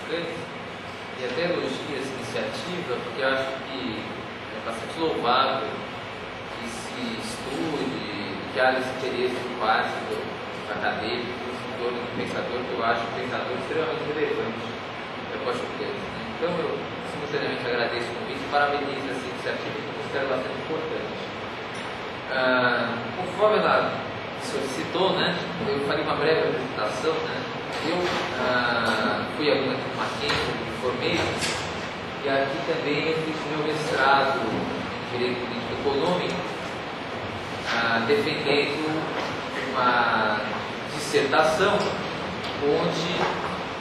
Pachucantes, e até elogio essa iniciativa, porque eu acho que é bastante louvável que se estude, que haja esse interesse por parte dos acadêmicos em torno do pensador, que eu acho um pensador extremamente relevante para Pachucantes, né? Então eu simultaneamente agradeço o convite e parabenizo essa iniciativa que eu considero bastante importante. Conforme ela solicitou, né, eu farei uma breve apresentação, né. Eu fui aluno aqui no Mackenzie, me formei, e aqui também eu fiz meu mestrado em Direito Político e Econômico, defendendo uma dissertação onde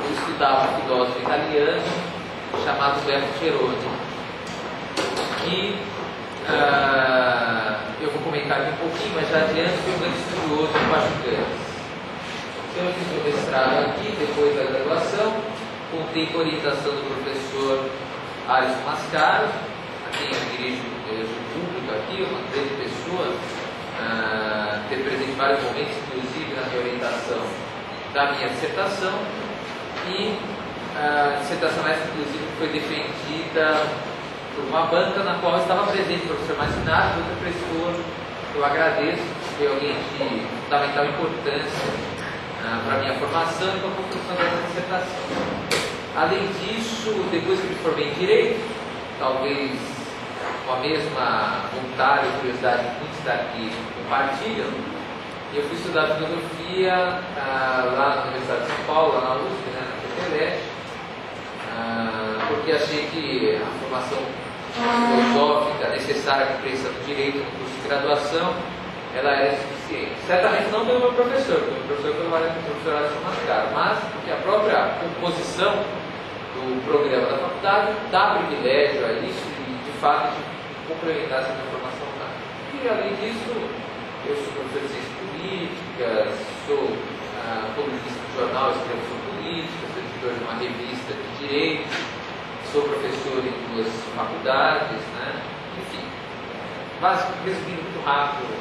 eu estudava um filósofo italiano chamado Umberto Cerroni. E eu vou comentar aqui um pouquinho, mas já adianto que eu sou estudioso de Pachucantes. Então eu fiz meu mestrado aqui, depois da graduação, contei com a orientação do professor Alisson Mascaro, a quem eu dirijo público aqui, uma grande pessoa, teve presente em vários momentos, inclusive na minha orientação da minha dissertação, e a dissertação essa, inclusive, foi defendida por uma banca na qual estava presente o professor Marcinado, outro professor que eu agradeço, foi alguém de fundamental importância para a minha formação e para a construção dessa dissertação. Além disso, depois que me formei em Direito, talvez com a mesma vontade e curiosidade que muitos daqui compartilham, eu fui estudar filosofia lá na Universidade de São Paulo, lá na USP, né, na FETELEST, porque achei que a formação filosófica necessária para a compreensão do direito no curso de graduação ela era suficiente. Certamente não pelo meu professor, porque o professor foi o professor Alisson Mascaro, mas porque a própria composição do programa da faculdade dá privilégio a isso e, de fato, de complementar essa minha formação lá. E, além disso, eu sou professor de ciências políticas, sou colunista de jornal, escrevo sobre política, sou editor de uma revista de direito, sou professor em 2 faculdades, né? Enfim, basicamente, resumindo muito rápido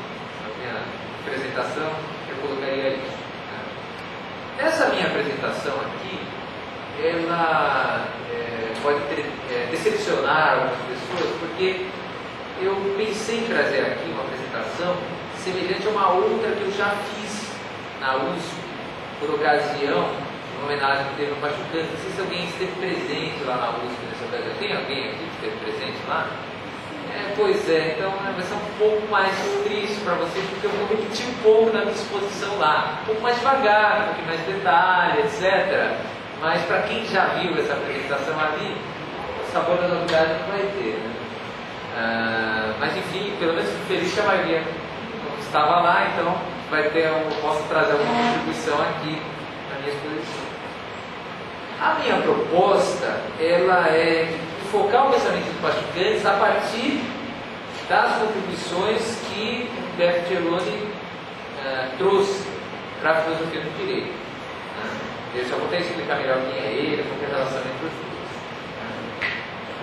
a minha apresentação, eu colocaria isso. Né? Essa minha apresentação aqui, ela pode decepcionar algumas pessoas, porque eu pensei em trazer aqui uma apresentação semelhante a uma outra que eu já fiz na USP, por ocasião de uma homenagem que teve no Pachucantes. Não sei se alguém esteve presente lá na USP nessa ocasião. Tem alguém aqui que esteve presente lá? Pois é, então vai ser um pouco mais triste para vocês, porque eu vou repetir um pouco da minha exposição lá, um pouco mais devagar, um pouco mais detalhe, etc. Mas para quem já viu essa apresentação ali, o sabor da novidade não vai ter, né? Mas enfim, pelo menos fico feliz que a maioria não estava lá, então eu posso trazer alguma contribuição aqui na minha exposição. A minha proposta, ela é de focar o pensamento do Pachucantes a partir das contribuições que Umberto Cerroni trouxe para a filosofia do direito. Eu já vou até explicar melhor quem é ele, qual é a relação entre os dois.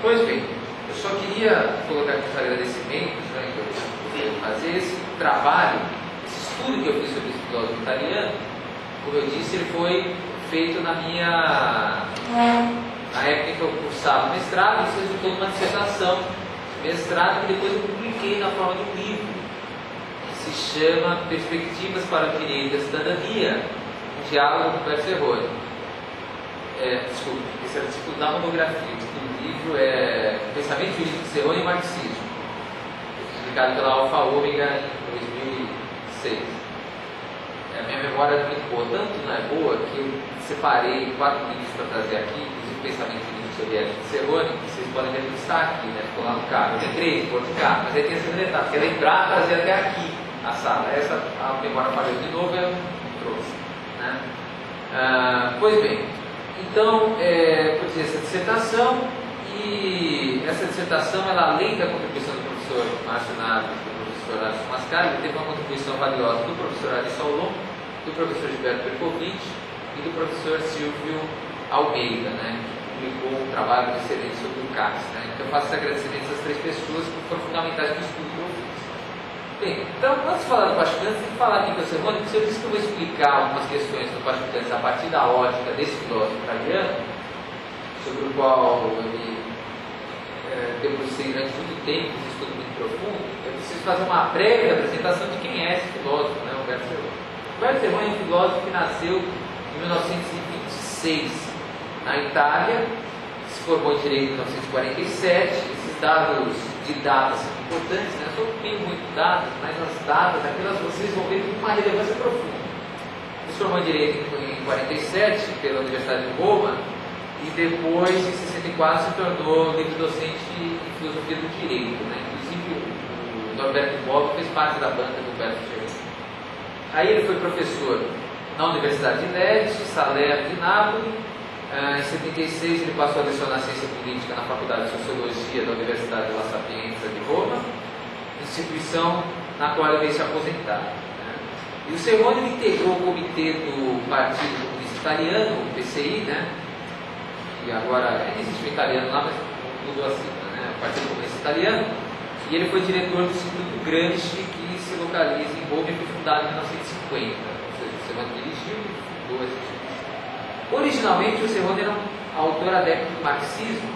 Pois bem, eu só queria colocar aqui os agradecimentos, né, que eu pude fazer esse trabalho, esse estudo que eu fiz sobre esse filósofo italiano. Como eu disse, ele foi feito na época em que eu cursava o mestrado, isso resultou numa dissertação de mestrado que depois eu publiquei na forma de um livro, que se chama Perspectivas para o Direito e a Cidadania, um diálogo com Umberto Cerroni. Desculpe, esse é o título da monografia. O livro é Pensamento Jurídico de Cerroni e Marxismo, publicado pela Alfa Ômega em 2006. A minha memória é muito boa, tanto não é boa que eu separei 4 livros para trazer aqui, inclusive o Pensamento Jurídico Soviético de Cerroni, que vocês podem ver que está aqui, né? Ficou lá no carro. Eu lembrei de pôr no carro, mas aí tem essa detalhe, porque lembrar trazer até aqui a sala. Essa a memória falhou de novo, eu trouxe. Né? Pois bem, então eu fiz essa dissertação, e essa dissertação, ela, além da contribuição do professor Márcio Naves e do professor Alisson Mascaro, teve uma contribuição valiosa do professor Ari Solon, do professor Gilberto Percovitch e do professor Silvio Almeida, né, que publicou um trabalho excelente sobre o CAS. Né? Então eu faço esse agradecimento a essas 3 pessoas que foram fundamentais no estudo que eu fiz. Bem, então, antes de falar do Pachucantes, tem que falar aqui com o Cerroni, porque se eu disse que eu vou explicar algumas questões do Pachucantes a partir da lógica desse filósofo italiano, sobre o qual ele debrucei durante muito tempo, um estudo muito profundo, eu preciso fazer uma breve apresentação de quem é esse filósofo, né, Humberto Serrone. Humberto Serrone é um filósofo que nasceu em 1926 na Itália, se formou em Direito em 1947. Esses dados de datas são importantes, né? Eu não tenho muito dados, mas as datas, aquelas vocês vão ver com uma relevância profunda. Ele se formou em Direito em 1947 pela Universidade de Roma e depois, em 1964, se tornou livre-docente em Filosofia do Direito, né? Inclusive o Norberto Bobbio fez parte da banda do Humberto Serrone. Aí ele foi professor na Universidade de Lecce, Salerno de Nápoles. Em 76 ele passou a lecionar Ciência Política na Faculdade de Sociologia da Universidade La Sapienza de Roma, instituição na qual ele veio se aposentar, né? E o Serrone integrou o comitê do Partido Comunista Italiano, o PCI, né? E agora ainda existe o italiano lá, mas mudou assim, né? O Partido Comunista Italiano. E ele foi diretor do Instituto Gramsci, que se localiza em Roma e foi fundado em 1950. Ou seja, o Serrone dirigiu e fundou esse instituto. Originalmente, o Serrone era um autor adepto do marxismo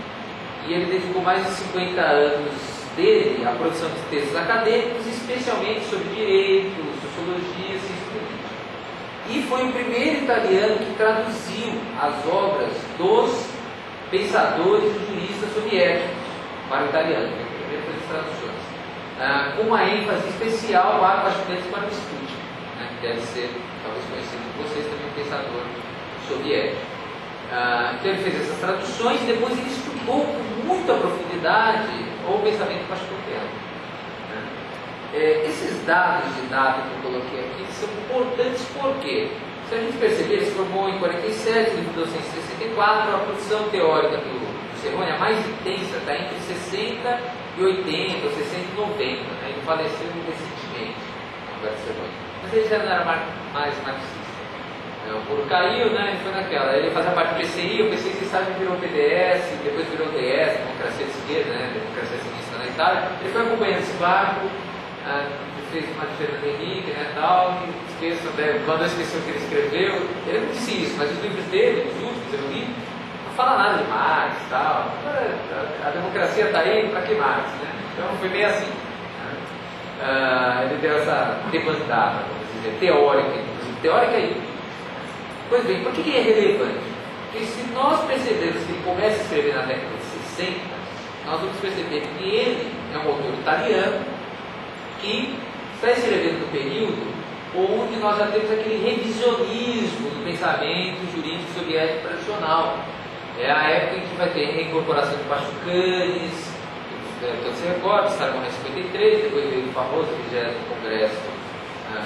e ele dedicou mais de 50 anos dele à produção de textos acadêmicos, especialmente sobre direito, sociologia, ciência política. E foi o primeiro italiano que traduziu as obras dos pensadores e juristas soviéticos para o italiano. Foi o primeiro a fazer as traduções, com uma ênfase especial a Pachuquetes para o Stutt, né, que deve ser, talvez conhecido por vocês, também um pensador soviético. Então ele fez essas traduções e depois ele estudou com muita profundidade o pensamento pachuquetiano. Esses dados de data que eu coloquei aqui são importantes porque, se a gente perceber, ele se formou em 47, ele mudou em 64, a produção teórica do Serrone, a mais intensa, está entre 60 e 80, ou 60 e 90, né? Ele faleceu recentemente, Humberto Serrone, mas ele já não era mais marxista. O muro caiu, né? Ele foi naquela. Ele fazia parte do PCI, o PCI, vocês sabem, virou PDS, depois virou DS, Democracia de Esquerda, né? Democracia Sinistra na Itália. Ele foi acompanhando esse barco, fez uma de Fernando Henrique, né? Tal, e esqueçam, né? Quando eu esqueci o que ele escreveu, ele não disse isso, mas os livros dele, os últimos, eu li, não fala nada de Marx e tal. A democracia está aí, para que Marx, né? Então foi meio assim. Ele deu essa debandada, vamos dizer, teórica, inclusive. Teórica e pois bem, por que ele é relevante? Porque se nós percebermos que ele começa a escrever na década de 60, nós vamos perceber que ele é um autor italiano que está escrevendo no período onde nós já temos aquele revisionismo do pensamento jurídico soviético tradicional. É a época em que vai ter a reincorporação de Pachucanes, que você recorda, está em 53, depois veio o famoso 20º Congresso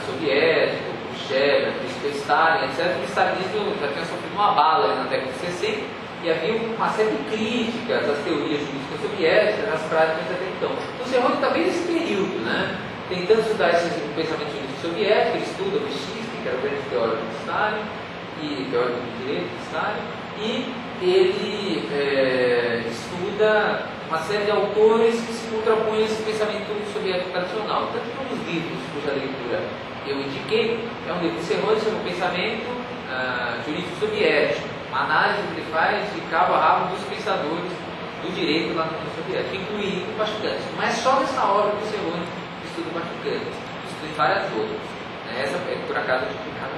Soviético, Khrushchev, Stalin, etc. O stalinismo já tinha sofrido uma bala na década de 60 e havia uma série de críticas às teorias jurídicas soviéticas, nas práticas até então. Então, o Serrone está bem nesse período, né? Tentando estudar esse pensamento jurídico soviético. Ele estuda o Lechitsky, que era o grande teórico de Stalin, e teórico do direito de Stalin, e ele estuda uma série de autores que se contrapõem a esse pensamento soviético tradicional. Tanto que um dos livros cuja leitura eu indiquei é um livro de Serrone sobre o pensamento jurídico soviético, uma análise que ele faz de cabo a rabo dos pensadores do direito lá na União Soviética, incluindo o Pachucanes. Não é só nessa obra que o Serrone estuda o Pachucanes, estuda em várias outras. Essa é, por acaso, de cada